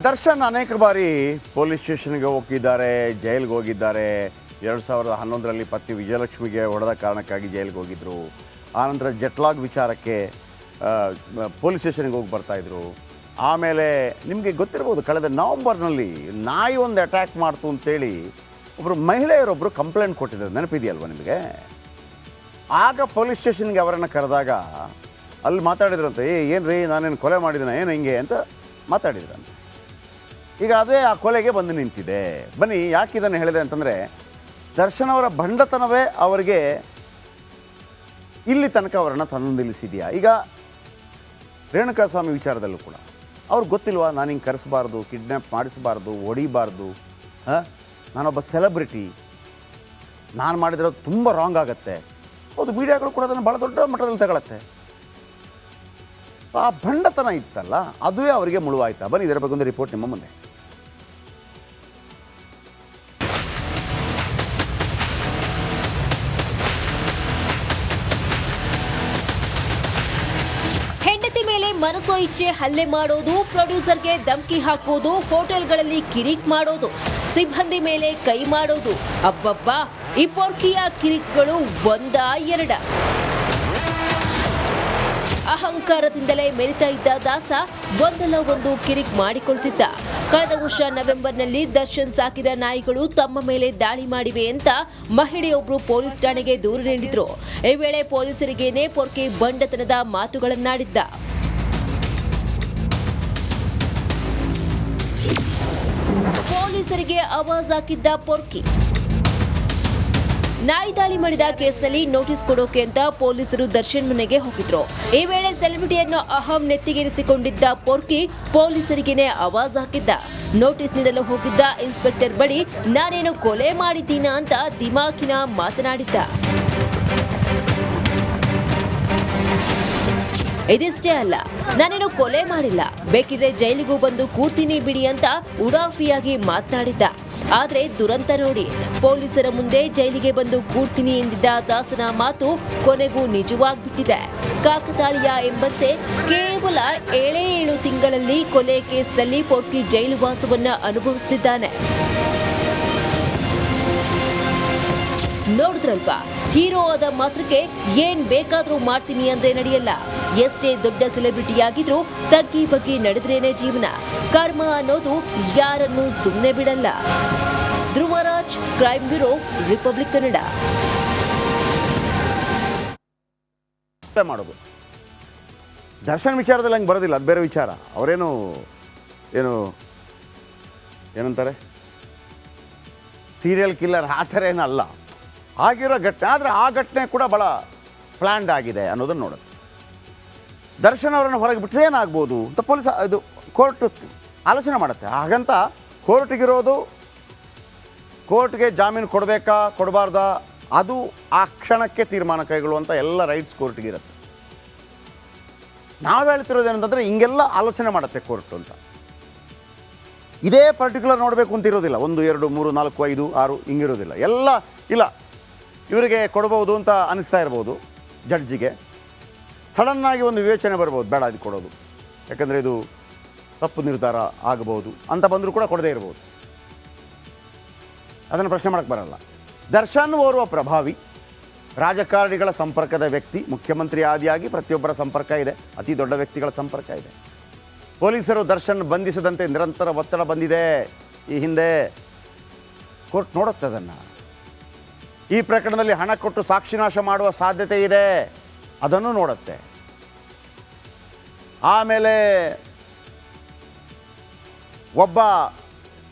ದರ್ಶನ್ ಅನೇಕ ಬಾರಿ ಪೊಲೀಸ್ ಸ್ಟೇಷನ್ಗೆ ಹೋಗಿದ್ದಾರೆ, ಜೈಲಿಗೆ ಹೋಗಿದ್ದಾರೆ. 2011ರಲ್ಲಿ ಪತ್ನಿ ವಿಜಯಲಕ್ಷ್ಮಿಗೆ ಹೊಡೆದ ಕಾರಣಕ್ಕಾಗಿ ಜೈಲಿಗೆ ಹೋಗಿದ್ದರು. ಆನಂತರ ಜೆಟ್ಲಾಗ್ ವಿಚಾರಕ್ಕೆ ಪೊಲೀಸ್ ಸ್ಟೇಷನ್ಗೆ ಹೋಗಿ ಬರ್ತಾಯಿದ್ರು. ಆಮೇಲೆ ನಿಮಗೆ ಗೊತ್ತಿರ್ಬೋದು, ಕಳೆದ ನವಂಬರ್ನಲ್ಲಿ ನಾಯಿ ಒಂದು ಅಟ್ಯಾಕ್ ಮಾಡ್ತು ಅಂತೇಳಿ ಒಬ್ಬರು ಮಹಿಳೆಯರೊಬ್ಬರು ಕಂಪ್ಲೇಂಟ್ ಕೊಟ್ಟಿದ್ದಾರೆ, ನೆನಪಿದೆಯಲ್ವ ನಿಮಗೆ? ಆಗ ಪೊಲೀಸ್ ಸ್ಟೇಷನ್ಗೆ ಅವರನ್ನು ಕರೆದಾಗ ಅಲ್ಲಿ ಮಾತಾಡಿದ್ರಂತೆ, ಏನು ರೀ ನಾನೇನು ಕೊಲೆ ಮಾಡಿದ್ದೀನ ಏನು ಹಿಂಗೆ ಅಂತ ಮಾತಾಡಿದ್ರಂತೆ. ಈಗ ಅದೇ ಆ ಕೊಲೆಗೆ ಬಂದು ನಿಂತಿದೆ. ಬನ್ನಿ, ಯಾಕೆ ಇದನ್ನು ಹೇಳಿದೆ ಅಂತಂದರೆ, ದರ್ಶನ್ ಅವರ ಭಂಡತನವೇ ಅವರಿಗೆ ಇಲ್ಲಿ ತನಕ ಅವರನ್ನು ತಂದು ನಿಲ್ಲಿಸಿದೆಯಾ? ಈಗ ರೇಣುಕಾಸ್ವಾಮಿ ವಿಚಾರದಲ್ಲೂ ಕೂಡ ಅವ್ರಿಗೆ ಗೊತ್ತಿಲ್ವಾ, ನಾನು ಹಿಂಗೆ ಕರೆಸಬಾರ್ದು, ಕಿಡ್ನ್ಯಾಪ್ ಮಾಡಿಸಬಾರ್ದು, ಹೊಡಿಬಾರ್ದು, ನಾನೊಬ್ಬ ಸೆಲೆಬ್ರಿಟಿ, ನಾನು ಮಾಡಿದಿರೋದು ತುಂಬ ರಾಂಗ್ ಆಗುತ್ತೆ. ಹೌದು, ಮೀಡಿಯಾಗಳು ಕೂಡ ಅದನ್ನು ಭಾಳ ದೊಡ್ಡ ಮಟ್ಟದಲ್ಲಿ ತಗೊಳತ್ತೆ. ಆ ಭಂಡತನ ಇತ್ತಲ್ಲ, ಅದುವೇ ಅವರಿಗೆ ಮುಳುವಾಯ್ತಾ? ಬನ್ನಿ, ಇದರ ಬಗ್ಗೆ ಒಂದು ರಿಪೋರ್ಟ್ ನಿಮ್ಮ ಮುಂದೆ. ಹೆಂಡತಿ ಮೇಲೆ ಮನಸೋ ಇಚ್ಛೆ ಹಲ್ಲೆ ಮಾಡೋದು, ಪ್ರೊಡ್ಯೂಸರ್ಗೆ ಧಮಕಿ ಹಾಕೋದು, ಹೋಟೆಲ್ಗಳಲ್ಲಿ ಕಿರಿಕ್ ಮಾಡೋದು, ಸಿಬ್ಬಂದಿ ಮೇಲೆ ಕೈ ಮಾಡೋದು, ಅಬ್ಬಬ್ಬಾ ಈ ಪೊರ್ಕಿಯ ಕಿರಿಕ್ಗಳು ಒಂದಾ ಎರಡ? ಅಹಂಕಾರದಿಂದಲೇ ಮೆರಿತಾ ಇದ್ದ ದಾಸ ಒಂದಲ್ಲ ಒಂದು ಕಿರಿಕ್ ಮಾಡಿಕೊಳ್ತಿದ್ದ. ಕಳೆದ ವರ್ಷ ನವೆಂಬರ್ನಲ್ಲಿ ದರ್ಶನ್ ಸಾಕಿದ ನಾಯಿಗಳು ತಮ್ಮ ಮೇಲೆ ದಾಳಿ ಮಾಡಿವೆ ಅಂತ ಮಹಿಳೆಯೊಬ್ಬರು ಪೊಲೀಸ್ ಠಾಣೆಗೆ ದೂರು ನೀಡಿದ್ರು. ಈ ವೇಳೆ ಪೊಲೀಸರಿಗೇನೆ ಪೊರ್ಕಿ ಬಂಡತನದ ಮಾತುಗಳನ್ನಾಡಿದ್ದ. ಪೊಲೀಸರಿಗೆ ಆವಾಜ್ ಹಾಕಿದ್ದ ಪೊರ್ಕಿ. ನಾಯಿ ದಾಳಿ ಮಾಡಿದ ಕೇಸ್ನಲ್ಲಿ ನೋಟಿಸ್ ಕೊಡೋಕೆ ಅಂತ ಪೊಲೀಸರು ದರ್ಶನ್ ಮನೆಗೆ ಹೋಗಿದ್ರು. ಈ ವೇಳೆ ಸೆಲೆಬ್ರಿಟಿಯನ್ನು ಅಹಂ ನೆತ್ತಿಗೇರಿಸಿಕೊಂಡಿದ್ದ ಪೊರ್ಕಿ ಪೊಲೀಸರಿಗೇನೆ ಆವಾಜ್ ಹಾಕಿದ್ದ. ನೋಟಿಸ್ ನೀಡಲು ಹೋಗಿದ್ದ ಇನ್ಸ್ಪೆಕ್ಟರ್ ಬಳಿ ನಾನೇನು ಕೊಲೆ ಮಾಡಿದ್ದೀನಾ ಅಂತ ದಿಮಾಕಿನ ಮಾತನಾಡಿದ್ದ. ಇದಿಷ್ಟೇ ಅಲ್ಲ, ನಾನೇನು ಕೊಲೆ ಮಾಡಿಲ್ಲ, ಬೇಕಿದ್ರೆ ಜೈಲಿಗೂ ಬಂದು ಕೂರ್ತೀನಿ ಬಿಡಿ ಅಂತ ಉಡಾಫಿಯಾಗಿ ಮಾತನಾಡಿದ್ದ. ಆದ್ರೆ ದುರಂತ ನೋಡಿ, ಪೊಲೀಸರ ಮುಂದೆ ಜೈಲಿಗೆ ಬಂದು ಕೂರ್ತೀನಿ ಎಂದಿದ್ದ ದಾಸನ ಮಾತು ಕೊನೆಗೂ ನಿಜವಾಗ್ಬಿಟ್ಟಿದೆ. ಕಾಕತಾಳೀಯ ಎಂಬಂತೆ ಕೇವಲ 7 ತಿಂಗಳಲ್ಲಿ ಕೊಲೆ ಕೇಸ್ನಲ್ಲಿ ಪೊರ್ಕಿ ಜೈಲು ವಾಸವನ್ನ ಅನುಭವಿಸುತ್ತಿದ್ದಾನೆ. ನೋಡಿದ್ರಲ್ವಾ, ಹೀರೋ ಆದ ಮಾತ್ರಕ್ಕೆ ಏನ್ ಬೇಕಾದ್ರೂ ಮಾಡ್ತೀನಿ ಅಂದ್ರೆ ನಡೆಯಲ್ಲ. ಎಷ್ಟೇ ದೊಡ್ಡ ಸೆಲೆಬ್ರಿಟಿಯಾಗಿದ್ರೂ ತಗ್ಗಿ ಬಗ್ಗಿ ನಡೆದ್ರೇನೆ ಜೀವನ. ಕರ್ಮ ಅನ್ನೋದು ಯಾರನ್ನು ಸುಮ್ಮನೆ ಬಿಡಲ್ಲ. Dhruvaraj, crime bureau, republic Kannada. ಮಾಡೋದು ದರ್ಶನ್ ವಿಚಾರದಲ್ಲಿ ಹಂಗೆ ಬರೋದಿಲ್ಲ, ಅದು ಬೇರೆ ವಿಚಾರ. ಅವರೇನು ಏನಂತಾರೆ, ಸೀರಿಯಲ್ ಕಿಲ್ಲರ್ ಆ ಥರ ಏನಲ್ಲ. ಆಗಿರೋ ಘಟನೆ, ಆದರೆ ಆ ಘಟನೆ ಕೂಡ ಭಾಳ ಪ್ಲ್ಯಾಂಡ್ ಆಗಿದೆ ಅನ್ನೋದನ್ನು ನೋಡುತ್ತೆ. ದರ್ಶನ್ ಅವರನ್ನು ಹೊರಗೆ ಬಿಟ್ಟರೆ ಏನಾಗ್ಬೋದು ಅಂತ ಪೊಲೀಸ್ ಇದು ಕೋರ್ಟ್ ಆಲೋಚನೆ ಮಾಡುತ್ತೆ. ಹಾಗಂತ ಕೋರ್ಟ್ಗೆ ಜಾಮೀನು ಕೊಡಬೇಕಾ ಕೊಡಬಾರ್ದಾ ಅದು ಆ ಕ್ಷಣಕ್ಕೆ ತೀರ್ಮಾನ ಕೈಗೊಳ್ಳುವಂಥ ಎಲ್ಲ ರೈಟ್ಸ್ ಕೋರ್ಟ್ಗಿರುತ್ತೆ. ನಾವು ಹೇಳ್ತಿರೋದೇನಂತಂದರೆ ಹಿಂಗೆಲ್ಲ ಆಲೋಚನೆ ಮಾಡುತ್ತೆ ಕೋರ್ಟ್ ಅಂತ. ಇದೇ ಪರ್ಟಿಕ್ಯುಲರ್ ನೋಡಬೇಕು ಅಂತ ಇರೋದಿಲ್ಲ. 1, 2, 3, 4, 5, 6 ಹಿಂಗಿರೋದಿಲ್ಲ. ಎಲ್ಲ ಇಲ್ಲ, ಇವರಿಗೆ ಕೊಡ್ಬೋದು ಅಂತ ಅನ್ನಿಸ್ತಾ ಇರ್ಬೋದು ಜಡ್ಜಿಗೆ. ಸಡನ್ನಾಗಿ ಒಂದು ವಿವೇಚನೆ ಬರ್ಬೋದು, ಬೇಡ ಅದು ಕೊಡೋದು, ಯಾಕಂದರೆ ಇದು ತಪ್ಪು ನಿರ್ಧಾರ ಆಗಬಹುದು ಅಂತ ಬಂದರೂ ಕೂಡ ಕೊಡದೇ ಇರ್ಬೋದು. ಅದನ್ನು ಪ್ರಶ್ನೆ ಮಾಡೋಕ್ಕೆ ಬರಲ್ಲ. ದರ್ಶನ್ ಓರ್ವ ಪ್ರಭಾವಿ ರಾಜಕಾರಣಿಗಳ ಸಂಪರ್ಕದ ವ್ಯಕ್ತಿ. ಮುಖ್ಯಮಂತ್ರಿ ಆದಿಯಾಗಿ ಪ್ರತಿಯೊಬ್ಬರ ಸಂಪರ್ಕ ಇದೆ, ಅತಿ ದೊಡ್ಡ ವ್ಯಕ್ತಿಗಳ ಸಂಪರ್ಕ ಇದೆ. ಪೊಲೀಸರು ದರ್ಶನ್ ಬಂಧಿಸದಂತೆ ನಿರಂತರ ಒತ್ತಡ ಬಂದಿದೆ ಈ ಹಿಂದೆ. ಕೋರ್ಟ್ ನೋಡುತ್ತೆ ಅದನ್ನು. ಈ ಪ್ರಕರಣದಲ್ಲಿ ಹಣ ಕೊಟ್ಟು ಸಾಕ್ಷಿನಾಶ ಮಾಡುವ ಸಾಧ್ಯತೆ ಇದೆ, ಅದನ್ನು ನೋಡುತ್ತೆ. ಆಮೇಲೆ ಒಬ್ಬ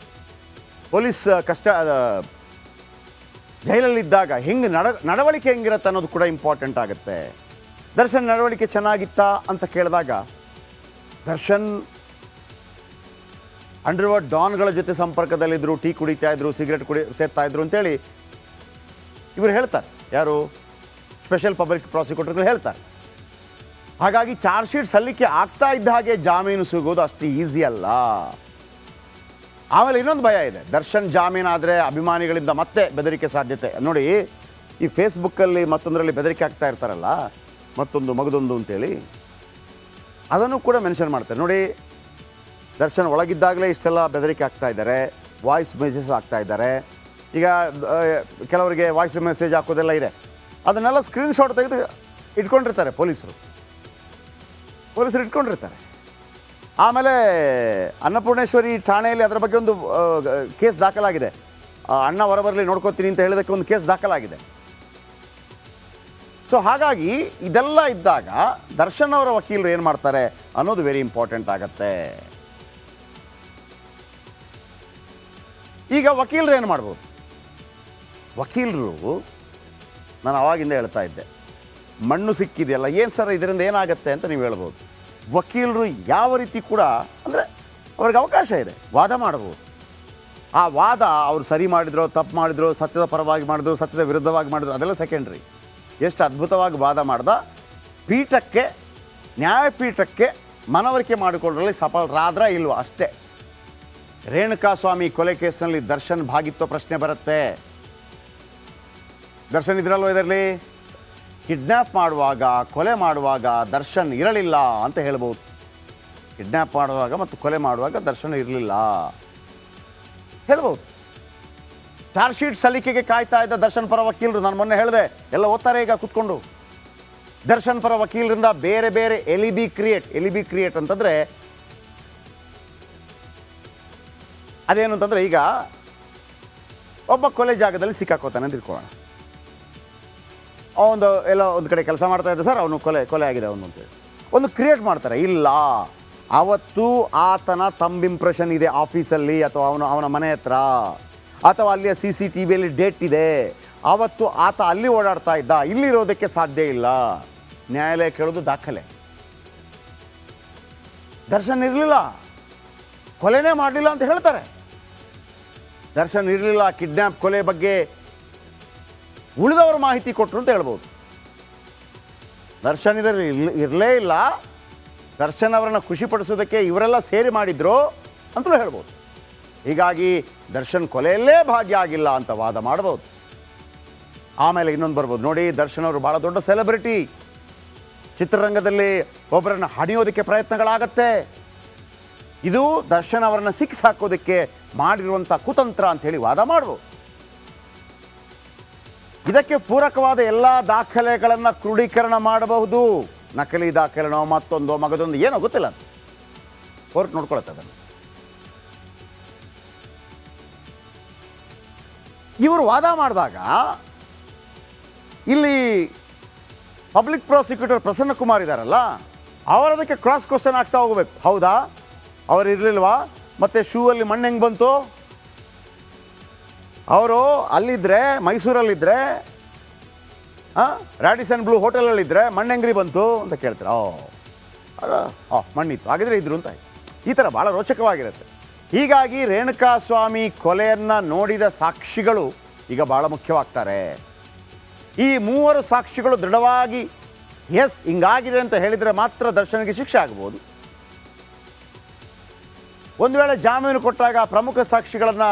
ಪೊಲೀಸ್ ಜೈಲಲ್ಲಿದ್ದಾಗ ಹೆಂಗೆ ನಡವಳಿಕೆ ಹೆಂಗಿರುತ್ತೆ ಅನ್ನೋದು ಕೂಡ ಇಂಪಾರ್ಟೆಂಟ್ ಆಗುತ್ತೆ. ದರ್ಶನ್ ನಡವಳಿಕೆ ಚೆನ್ನಾಗಿತ್ತಾ ಅಂತ ಕೇಳಿದಾಗ, ದರ್ಶನ್ ಅಂಡರ್ವರ್ಲ್ಡ್ ಡಾನ್ಗಳ ಜೊತೆ ಸಂಪರ್ಕದಲ್ಲಿದ್ದರು, ಟೀ ಕುಡಿತಾ ಇದ್ರು, ಸಿಗರೆಟ್ ಸೇರ್ತಾ ಇದ್ರು ಅಂತೇಳಿ ಇವರು ಹೇಳ್ತಾರೆ. ಯಾರು? ಸ್ಪೆಷಲ್ ಪಬ್ಲಿಕ್ ಪ್ರಾಸಿಕ್ಯೂಟರ್ಗಳು ಹೇಳ್ತಾರೆ. ಹಾಗಾಗಿ ಚಾರ್ಜ್ ಶೀಟ್ ಸಲ್ಲಿಕೆ ಆಗ್ತಾ ಇದ್ದ ಹಾಗೆ ಜಾಮೀನು ಸಿಗೋದು ಅಷ್ಟು ಈಸಿ ಅಲ್ಲ. ಆಮೇಲೆ ಇನ್ನೊಂದು ಭಯ ಇದೆ, ದರ್ಶನ್ ಜಾಮೀನಾದರೆ ಅಭಿಮಾನಿಗಳಿಂದ ಮತ್ತೆ ಬೆದರಿಕೆ ಸಾಧ್ಯತೆ. ನೋಡಿ, ಈ ಫೇಸ್ಬುಕ್ಕಲ್ಲಿ ಮತ್ತೊಂದರಲ್ಲಿ ಬೆದರಿಕೆ ಆಗ್ತಾ ಇರ್ತಾರಲ್ಲ, ಮತ್ತೊಂದು ಮಗದೊಂದು ಅಂತೇಳಿ, ಅದನ್ನು ಕೂಡ ಮೆನ್ಷನ್ ಮಾಡ್ತಾರೆ. ನೋಡಿ, ದರ್ಶನ್ ಒಳಗಿದ್ದಾಗಲೇ ಇಷ್ಟೆಲ್ಲ ಬೆದರಿಕೆ ಆಗ್ತಾ ಇದ್ದಾರೆ, ವಾಯ್ಸ್ ಮೆಸೇಜ್ ಆಗ್ತಾ ಇದ್ದಾರೆ. ಈಗ ಕೆಲವರಿಗೆ ವಾಯ್ಸ್ ಮೆಸೇಜ್ ಹಾಕೋದೆಲ್ಲ ಇದೆ, ಅದನ್ನೆಲ್ಲ ಸ್ಕ್ರೀನ್ಶಾಟ್ ತೆಗೆದು ಇಟ್ಕೊಂಡಿರ್ತಾರೆ ಪೊಲೀಸರು ಇಟ್ಕೊಂಡಿರ್ತಾರೆ. ಆಮೇಲೆ ಅನ್ನಪೂರ್ಣೇಶ್ವರಿ ಠಾಣೆಯಲ್ಲಿ ಅದರ ಬಗ್ಗೆ ಒಂದು ಕೇಸ್ ದಾಖಲಾಗಿದೆ. ಅಣ್ಣ ಹೊರಬರಲಿ ನೋಡ್ಕೋತೀನಿ ಅಂತ ಹೇಳಿದಕ್ಕೆ ಒಂದು ಕೇಸ್ ದಾಖಲಾಗಿದೆ. ಸೊ ಹಾಗಾಗಿ ಇದೆಲ್ಲ ಇದ್ದಾಗ ದರ್ಶನ್ ಅವರ ವಕೀಲರು ಏನು ಮಾಡ್ತಾರೆ ಅನ್ನೋದು ವೆರಿ ಇಂಪಾರ್ಟೆಂಟ್ ಆಗತ್ತೆ. ಈಗ ವಕೀಲರು ಏನು ಮಾಡ್ಬೋದು? ವಕೀಲರು, ನಾನು ಆವಾಗಿಂದ ಹೇಳ್ತಾ ಇದ್ದೆ, ಮಣ್ಣು ಸಿಕ್ಕಿದೆಯಲ್ಲ, ಏನು ಸರ್ ಇದರಿಂದ ಏನಾಗುತ್ತೆ ಅಂತ ನೀವು ಹೇಳ್ಬೋದು. ವಕೀಲರು ಯಾವ ರೀತಿ ಕೂಡ ಅಂದರೆ ಅವ್ರಿಗೆ ಅವಕಾಶ ಇದೆ, ವಾದ ಮಾಡ್ಬೋದು. ಆ ವಾದ ಅವರು ಸರಿ ಮಾಡಿದ್ರು, ತಪ್ಪು ಮಾಡಿದ್ರು, ಸತ್ಯದ ಪರವಾಗಿ ಮಾಡಿದ್ರು, ಸತ್ಯದ ವಿರುದ್ಧವಾಗಿ ಮಾಡಿದ್ರು, ಅದೆಲ್ಲ ಸೆಕೆಂಡ್ರಿ. ಎಷ್ಟು ಅದ್ಭುತವಾಗಿ ವಾದ ಮಾಡ್ದ, ಪೀಠಕ್ಕೆ, ನ್ಯಾಯಪೀಠಕ್ಕೆ ಮನವರಿಕೆ ಮಾಡಿಕೊಳ್ಳರಲ್ಲಿ ಸಫಲರಾದ್ರ ಇಲ್ವ ಅಷ್ಟೇ. ರೇಣುಕಾಸ್ವಾಮಿ ಕೊಲೆ ಕೇಸ್ನಲ್ಲಿ ದರ್ಶನ್ ಭಾಗಿತ್ವ ಪ್ರಶ್ನೆ ಬರುತ್ತೆ. ದರ್ಶನ್ ಇದ್ರಲ್ವ ಇದರಲ್ಲಿ? ಕಿಡ್ನ್ಯಾಪ್ ಮಾಡುವಾಗ, ಕೊಲೆ ಮಾಡುವಾಗ ದರ್ಶನ್ ಇರಲಿಲ್ಲ ಅಂತ ಹೇಳ್ಬೋದು. ಕಿಡ್ನ್ಯಾಪ್ ಮಾಡುವಾಗ ಮತ್ತು ಕೊಲೆ ಮಾಡುವಾಗ ದರ್ಶನ್ ಇರಲಿಲ್ಲ ಹೇಳ್ಬೋದು. ಚಾರ್ಜ್ ಶೀಟ್ ಸಲ್ಲಿಕೆಗೆ ಕಾಯ್ತಾ ಇದ್ದ ದರ್ಶನ್ ಪರ ವಕೀಲರು, ನಾನು ಮೊನ್ನೆ ಹೇಳಿದೆ, ಎಲ್ಲ ಓದ್ತಾರೆ ಈಗ ಕೂತ್ಕೊಂಡು. ದರ್ಶನ್ ಪರ ವಕೀಲರಿಂದ ಬೇರೆ ಬೇರೆ ಎಲಿಬಿ ಕ್ರಿಯೇಟ್ ಅಂತಂದರೆ ಅದೇನು ಅಂತಂದರೆ, ಈಗ ಒಬ್ಬ ಕೊಲೆ ಜಾಗದಲ್ಲಿ ಸಿಕ್ಕಾಕೋತಾನೆ ಅಂತ ತಿಳ್ಕೊಳ್ಳೋಣ. ಅವನು ಎಲ್ಲ ಒಂದು ಕಡೆ ಕೆಲಸ ಮಾಡ್ತಾ ಇದ್ದ, ಸರ್ ಅವನು ಕೊಲೆ ಆಗಿದೆ ಅವನು ಅಂತೇಳಿ ಒಂದು ಕ್ರಿಯೇಟ್ ಮಾಡ್ತಾರೆ. ಇಲ್ಲ, ಅವತ್ತು ಆತನ ತಂಬ್ ಇಂಪ್ರೆಷನ್ ಇದೆ ಆಫೀಸಲ್ಲಿ, ಅಥವಾ ಅವನ ಮನೆ ಹತ್ರ, ಅಥವಾ ಅಲ್ಲಿಯ CCTVಯಲ್ಲಿ ಡೇಟ್ ಇದೆ, ಆವತ್ತು ಆತ ಅಲ್ಲಿ ಓಡಾಡ್ತಾ ಇದ್ದ, ಇಲ್ಲಿರೋದಕ್ಕೆ ಸಾಧ್ಯ ಇಲ್ಲ. ನ್ಯಾಯಾಲಯ ಕೇಳೋದು ದಾಖಲೆ. ದರ್ಶನ್ ಇರಲಿಲ್ಲ, ಕೊಲೆನೇ ಮಾಡಲಿಲ್ಲ ಅಂತ ಹೇಳ್ತಾರೆ. ದರ್ಶನ್ ಇರಲಿಲ್ಲ, ಕಿಡ್ನ್ಯಾಪ್ ಕೊಲೆ ಬಗ್ಗೆ ಉಳಿದವರು ಮಾಹಿತಿ ಕೊಟ್ಟರು ಅಂತ ಹೇಳ್ಬೋದು. ದರ್ಶನ್ ಇದರಲ್ಲಿ ಇರಲೇ ಇಲ್ಲ, ದರ್ಶನ್ ಅವರನ್ನು ಖುಷಿಪಡಿಸೋದಕ್ಕೆ ಇವರೆಲ್ಲ ಸೇರಿ ಮಾಡಿದ್ರು ಅಂತಲೂ ಹೇಳ್ಬೋದು. ಹೀಗಾಗಿ ದರ್ಶನ್ ಕೊಲೆಯಲ್ಲೇ ಭಾಗಿಯಾಗಿಲ್ಲ ಅಂತ ವಾದ ಮಾಡ್ಬೋದು. ಆಮೇಲೆ ಇನ್ನೊಂದು ಬರ್ಬೋದು, ನೋಡಿ ದರ್ಶನ್ ಅವರು ಭಾಳ ದೊಡ್ಡ ಸೆಲೆಬ್ರಿಟಿ, ಚಿತ್ರರಂಗದಲ್ಲಿ ಒಬ್ಬರನ್ನು ಹಣಿಯೋದಕ್ಕೆ ಪ್ರಯತ್ನಗಳಾಗತ್ತೆ, ಇದು ದರ್ಶನ್ ಅವರನ್ನು ಸಿಕ್ಸ್ ಹಾಕೋದಕ್ಕೆ ಮಾಡಿರುವಂಥ ಕುತಂತ್ರ ಅಂಥೇಳಿ ವಾದ ಮಾಡ್ಬೋದು. ಇದಕ್ಕೆ ಪೂರಕವಾದ ಎಲ್ಲ ದಾಖಲೆಗಳನ್ನು ಕ್ರೋಢೀಕರಣ ಮಾಡಬಹುದು. ನಕಲಿ ದಾಖಲೆನೋ ಮತ್ತೊಂದು ಮಗದೊಂದು ಏನೋ ಗೊತ್ತಿಲ್ಲ, ಕೋರ್ಟ್ ನೋಡ್ಕೊಳತ್ತೆ ಅದನ್ನು. ಇವರು ವಾದ ಮಾಡಿದಾಗ ಇಲ್ಲಿ ಪಬ್ಲಿಕ್ ಪ್ರಾಸಿಕ್ಯೂಟರ್ ಪ್ರಸನ್ನ ಕುಮಾರ್ ಇದ್ದಾರಲ್ಲ, ಅವರದಕ್ಕೆ ಕ್ರಾಸ್ ಕ್ವಶನ್ ಆಗ್ತಾ ಹೋಗಬೇಕು. ಹೌದಾ, ಅವರು ಇರಲಿಲ್ವಾ, ಮತ್ತು ಶೂ ಅಲ್ಲಿ ಮಣ್ಣು ಹೆಂಗೆ ಬಂತು, ಅವರು ಅಲ್ಲಿದ್ದರೆ, ಮೈಸೂರಲ್ಲಿದ್ದರೆ, ರ್ಯಾಡಿಸನ್ ಬ್ಲೂ ಹೋಟೆಲಲ್ಲಿದ್ದರೆ ಮಣ್ಣು ಹೆಂಗ್ರಿ ಬಂತು ಅಂತ ಕೇಳ್ತಾರೆ. ಮಣ್ಣಿತ್ತು, ಹಾಗಿದ್ರೆ ಇದ್ರು ಅಂತ. ಈ ಥರ ಭಾಳ ರೋಚಕವಾಗಿರುತ್ತೆ. ಹೀಗಾಗಿ ರೇಣುಕಾಸ್ವಾಮಿ ಕೊಲೆಯನ್ನು ನೋಡಿದ ಸಾಕ್ಷಿಗಳು ಈಗ ಭಾಳ ಮುಖ್ಯವಾಗ್ತಾರೆ. ಈ ಮೂವರು ಸಾಕ್ಷಿಗಳು ದೃಢವಾಗಿ ಎಸ್ ಹಿಂಗಾಗಿದೆ ಅಂತ ಹೇಳಿದರೆ ಮಾತ್ರ ದರ್ಶನ್ಗೆ ಶಿಕ್ಷೆ ಆಗ್ಬೋದು. ಒಂದು ವೇಳೆ ಜಾಮೀನು ಕೊಟ್ಟಾಗ ಪ್ರಮುಖ ಸಾಕ್ಷಿಗಳನ್ನು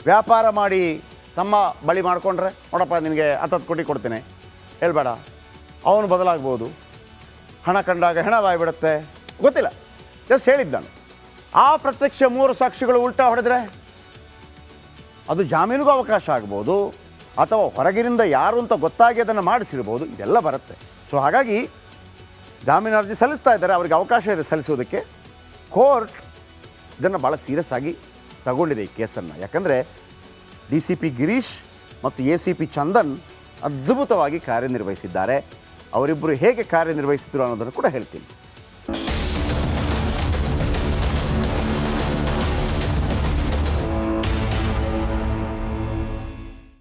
ವ್ಯಾಪಾರ ಮಾಡಿ ತಮ್ಮ ಬಳಿ ಮಾಡಿಕೊಂಡ್ರೆ, ನೋಡಪ್ಪ ನಿನಗೆ 10 ಕೋಟಿ ಕೊಡ್ತೀನಿ ಹೇಳ್ಬೇಡ, ಅವನು ಬದಲಾಗ್ಬೋದು. ಹಣ ಕಂಡಾಗ ಹೆಣ ಬಾಯ್ಬಿಡುತ್ತೆ, ಗೊತ್ತಿಲ್ಲ, ಜಸ್ಟ್ ಹೇಳಿದ್ದಾನು. ಆ ಪ್ರತ್ಯಕ್ಷ 3 ಸಾಕ್ಷಿಗಳು ಉಲ್ಟಾ ಹೊಡೆದ್ರೆ ಅದು ಜಾಮೀನಿಗೂ ಅವಕಾಶ ಆಗ್ಬೋದು, ಅಥವಾ ಹೊರಗಿನಿಂದ ಯಾರು ಅಂತ ಗೊತ್ತಾಗಿ ಅದನ್ನು ಮಾಡಿಸಿರ್ಬೋದು. ಇದೆಲ್ಲ ಬರುತ್ತೆ. ಸೊ ಹಾಗಾಗಿ ಜಾಮೀನು ಅರ್ಜಿ ಸಲ್ಲಿಸ್ತಾ ಇದ್ದಾರೆ, ಅವರಿಗೆ ಅವಕಾಶ ಇದೆ ಸಲ್ಲಿಸೋದಕ್ಕೆ. ಕೋರ್ಟ್ ಇದನ್ನು ಭಾಳ ಸೀರಿಯಸ್ ಆಗಿ ತಗೊಂಡಿದೆ ಈ ಕೇಸನ್ನು. ಯಾಕಂದರೆ DCP ಗಿರೀಶ್ ಮತ್ತು ACP ಚಂದನ್ ಅದ್ಭುತವಾಗಿ ಕಾರ್ಯನಿರ್ವಹಿಸಿದ್ದಾರೆ. ಅವರಿಬ್ಬರು ಹೇಗೆ ಕಾರ್ಯನಿರ್ವಹಿಸಿದ್ರು ಅನ್ನೋದನ್ನು ಕೂಡ ಹೇಳ್ತೀನಿ.